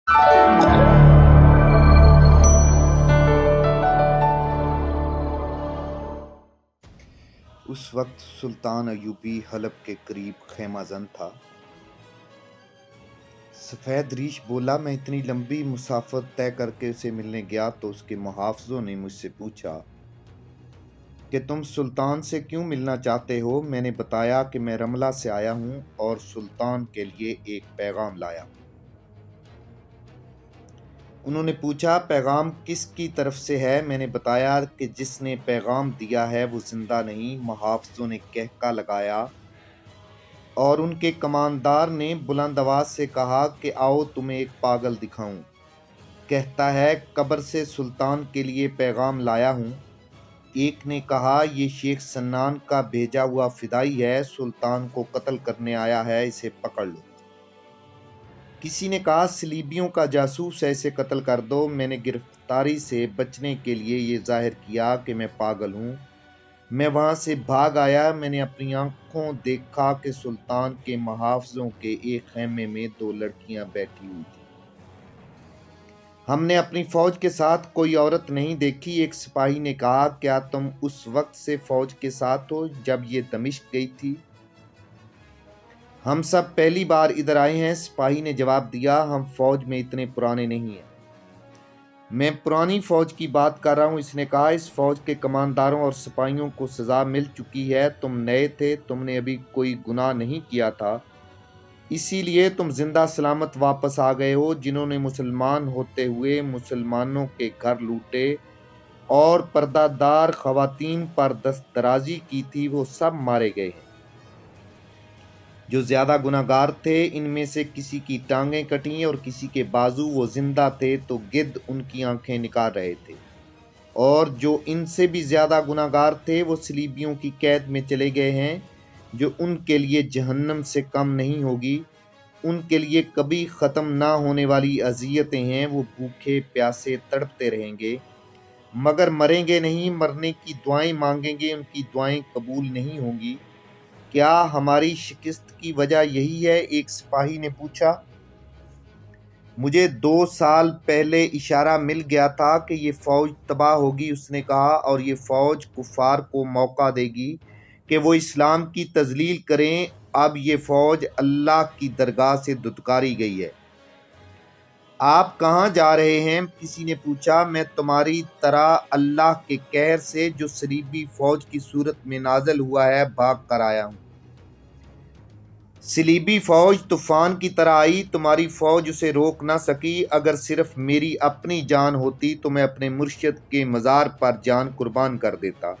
उस वक्त सुल्तान अय्यूबी हलब के करीब खैमाजन था। सफ़ेद रीछ बोला, मैं इतनी लंबी मुसाफत तय करके उसे मिलने गया तो उसके मुहाफ़िज़ों ने मुझसे पूछा कि तुम सुल्तान से क्यों मिलना चाहते हो। मैंने बताया कि मैं रमला से आया हूँ और सुल्तान के लिए एक पैगाम लाया हूँ। उन्होंने पूछा, पैगाम किसकी तरफ से है। मैंने बताया कि जिसने पैगाम दिया है वो जिंदा नहीं। मुहाफ़िज़ों ने कहका लगाया और उनके कमानदार ने बुलंद आवाज़ से कहा कि आओ तुम्हें एक पागल दिखाऊं। कहता है कब्र से सुल्तान के लिए पैगाम लाया हूँ। एक ने कहा, ये शेख सन्नान का भेजा हुआ फिदाई है, सुल्तान को कत्ल करने आया है, इसे पकड़ लो। किसी ने कहा, सलीबियों का जासूस है, इसे कत्ल कर दो। मैंने गिरफ्तारी से बचने के लिए ये जाहिर किया कि मैं पागल हूँ। मैं वहाँ से भाग आया। मैंने अपनी आंखों देखा कि सुल्तान के मुहाफ़िज़ों के एक ख़ैमे में 2 लड़कियां बैठी हुई थीं। हमने अपनी फ़ौज के साथ कोई औरत नहीं देखी। एक सिपाही ने कहा, क्या तुम उस वक्त से फ़ौज के साथ हो जब ये दमिश्क गई थी। हम सब पहली बार इधर आए हैं। सिपाही ने जवाब दिया, हम फ़ौज में इतने पुराने नहीं हैं। मैं पुरानी फ़ौज की बात कर रहा हूँ। इसने कहा, इस फ़ौज के कमानदारों और सिपाहियों को सज़ा मिल चुकी है। तुम नए थे, तुमने अभी कोई गुनाह नहीं किया था, इसीलिए तुम जिंदा सलामत वापस आ गए हो। जिन्होंने मुसलमान होते हुए मुसलमानों के घर लूटे और पर्दादार ख़वातीन पर दस्तदराजी की थी, वो सब मारे गए हैं। जो ज़्यादा गुनाहगार थे, इनमें से किसी की टांगें कटी और किसी के बाजू। वो जिंदा थे तो गिद्ध उनकी आंखें निकाल रहे थे। और जो इनसे भी ज़्यादा गुनाहगार थे, वो सलीबियों की कैद में चले गए हैं, जो उनके लिए जहन्नम से कम नहीं होगी। उनके लिए कभी ख़त्म ना होने वाली अज़ियतें हैं। वो भूखे प्यासे तड़पते रहेंगे मगर मरेंगे नहीं। मरने की दुआएं मांगेंगे, उनकी दुआएं कबूल नहीं होंगी। क्या हमारी शिकस्त की वजह यही है। एक सिपाही ने पूछा, मुझे 2 साल पहले इशारा मिल गया था कि ये फ़ौज तबाह होगी। उसने कहा, और ये फ़ौज कुफ़ार को मौका देगी कि वो इस्लाम की तज़लील करें। अब ये फ़ौज अल्लाह की दरगाह से दुत्कारी गई है। आप कहाँ जा रहे हैं। किसी ने पूछा, मैं तुम्हारी तरह अल्लाह के कहर से जो सलीबी फ़ौज की सूरत में नाज़िल हुआ है भाग कर आया हूँ। सलीबी फ़ौज तूफ़ान की तरह आई, तुम्हारी फ़ौज उसे रोक ना सकी। अगर सिर्फ मेरी अपनी जान होती तो मैं अपने मुर्शिद के मज़ार पर जान कुर्बान कर देता,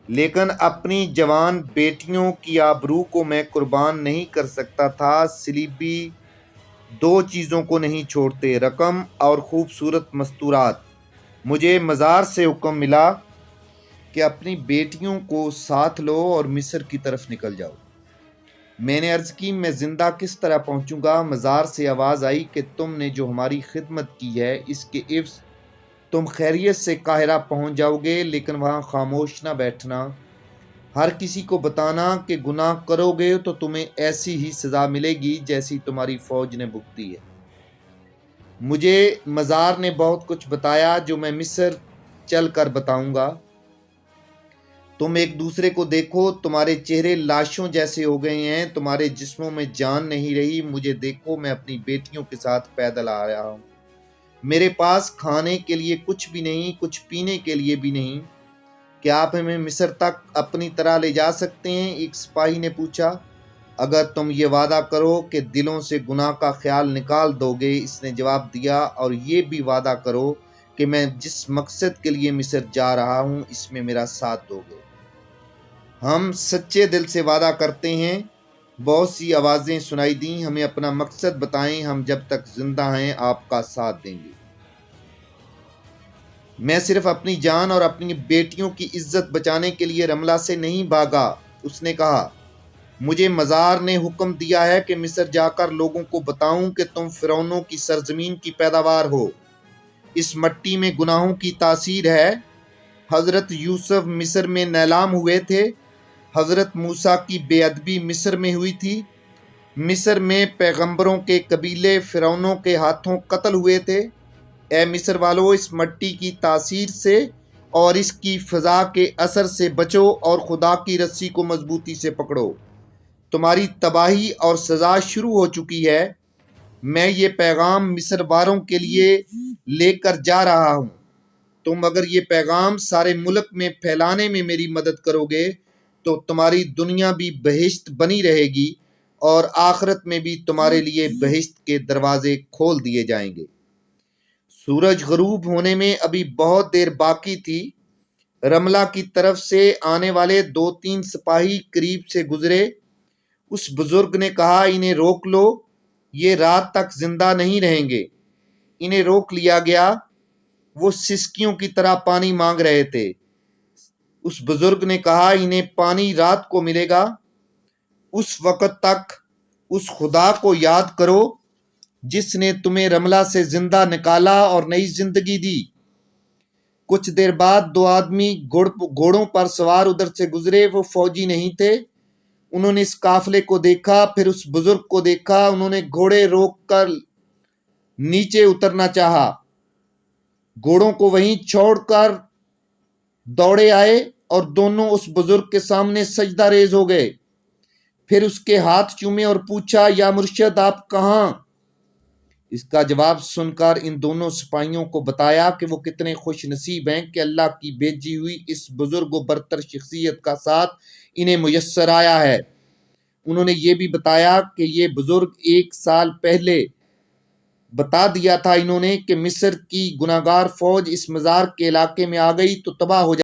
लेकिन अपनी जवान बेटियों की आबरू को मैं कुर्बान नहीं कर सकता था। सलीबी 2 चीज़ों को नहीं छोड़ते, रकम और खूबसूरत मस्तूरात। मुझे मज़ार से हुक्म मिला कि अपनी बेटियों को साथ लो और मिस्र की तरफ निकल जाओ। मैंने अर्ज़ की, मैं ज़िंदा किस तरह पहुंचूंगा। मज़ार से आवाज़ आई कि तुमने जो हमारी खिदमत की है, इसके इव्ज़ तुम खैरियत से काहिरा पहुंच जाओगे, लेकिन वहाँ खामोश ना बैठना। हर किसी को बताना कि गुनाह करोगे तो तुम्हें ऐसी ही सज़ा मिलेगी जैसी तुम्हारी फ़ौज ने भुगती है। मुझे मज़ार ने बहुत कुछ बताया जो मैं मिस्र चल कर बताऊँगा। तुम एक दूसरे को देखो, तुम्हारे चेहरे लाशों जैसे हो गए हैं, तुम्हारे जिस्मों में जान नहीं रही। मुझे देखो, मैं अपनी बेटियों के साथ पैदल आ रहा हूँ। मेरे पास खाने के लिए कुछ भी नहीं, कुछ पीने के लिए भी नहीं। क्या आप हमें मिस्र तक अपनी तरह ले जा सकते हैं। एक सिपाही ने पूछा, अगर तुम ये वादा करो कि दिलों से गुनाह का ख्याल निकाल दोगे। इसने जवाब दिया, और ये भी वादा करो कि मैं जिस मकसद के लिए मिस्र जा रहा हूँ, इसमें मेरा साथ दोगे। हम सच्चे दिल से वादा करते हैं। बहुत सी आवाज़ें सुनाई दी, हमें अपना मकसद बताएं, हम जब तक जिंदा हैं आपका साथ देंगे। मैं सिर्फ अपनी जान और अपनी बेटियों की इज्जत बचाने के लिए रमला से नहीं भागा। उसने कहा, मुझे मज़ार ने हुक्म दिया है कि मिस्र जाकर लोगों को बताऊं कि तुम फ़िरौनों की सरजमीन की पैदावार हो। इस मट्टी में गुनाहों की तासीर है। हज़रत यूसुफ मिस्र में नीलाम हुए थे। हज़रत मूसा की बेअदबी मिस्र में हुई थी। مصر میں پیغمبروں کے قبیلے فرعونوں کے ہاتھوں قتل ہوئے تھے۔ اے مصر والو، اس مٹی کی تاثیر سے اور اس کی فضا کے اثر سے بچو اور خدا کی رسی کو مضبوطی سے پکڑو۔ تمہاری تباہی اور سزا شروع ہو چکی ہے۔ میں یہ پیغام مصر والوں کے لیے لے کر جا رہا ہوں۔ تم اگر یہ پیغام سارے ملک میں پھیلانے میں میری مدد کرو گے تو تمہاری دنیا بھی بہشت بنی رہے گی اور آخرت میں بھی تمہارے لیے بہشت کے دروازے کھول دیے جائیں گے۔ سورج غروب ہونے میں ابھی بہت دیر باقی تھی۔ رملہ کی طرف سے آنے والے 2-3 سپاہی قریب سے گزرے۔ اس بزرگ نے کہا، انہیں روک لو، یہ رات تک زندہ نہیں رہیں گے۔ انہیں روک لیا گیا۔ وہ سسکیوں کی طرح پانی مانگ رہے تھے۔ اس بزرگ نے کہا، انہیں پانی رات کو ملے گا۔ اس وقت تک اس خدا کو یاد کرو جس نے تمہیں رملہ سے زندہ نکالا اور نئی زندگی دی۔ کچھ دیر بعد 2 آدمی گھوڑوں پر سوار ادھر سے گزرے۔ وہ فوجی نہیں تھے۔ انہوں نے اس قافلے کو دیکھا، پھر اس بزرگ کو دیکھا۔ انہوں نے گھوڑے روک کر نیچے اترنا چاہا۔ گھوڑوں کو وہیں چھوڑ کر دوڑے آئے اور دونوں اس بزرگ کے سامنے سجدہ ریز ہو گئے۔ پھر اس کے ہاتھ چومے اور پوچھا، یا مرشد آپ کہاں؟ اس کا جواب سن کر ان دونوں سپاہیوں کو بتایا کہ وہ کتنے خوش نصیب ہیں کہ اللہ کی بھیجی ہوئی اس بزرگ و برتر شخصیت کا ساتھ انہیں میسر آیا ہے۔ انہوں نے یہ بھی بتایا کہ یہ بزرگ 1 سال پہلے بتا دیا تھا انہوں نے کہ مصر کی گناہگار فوج اس مزار کے علاقے میں آ گئی تو تباہ ہو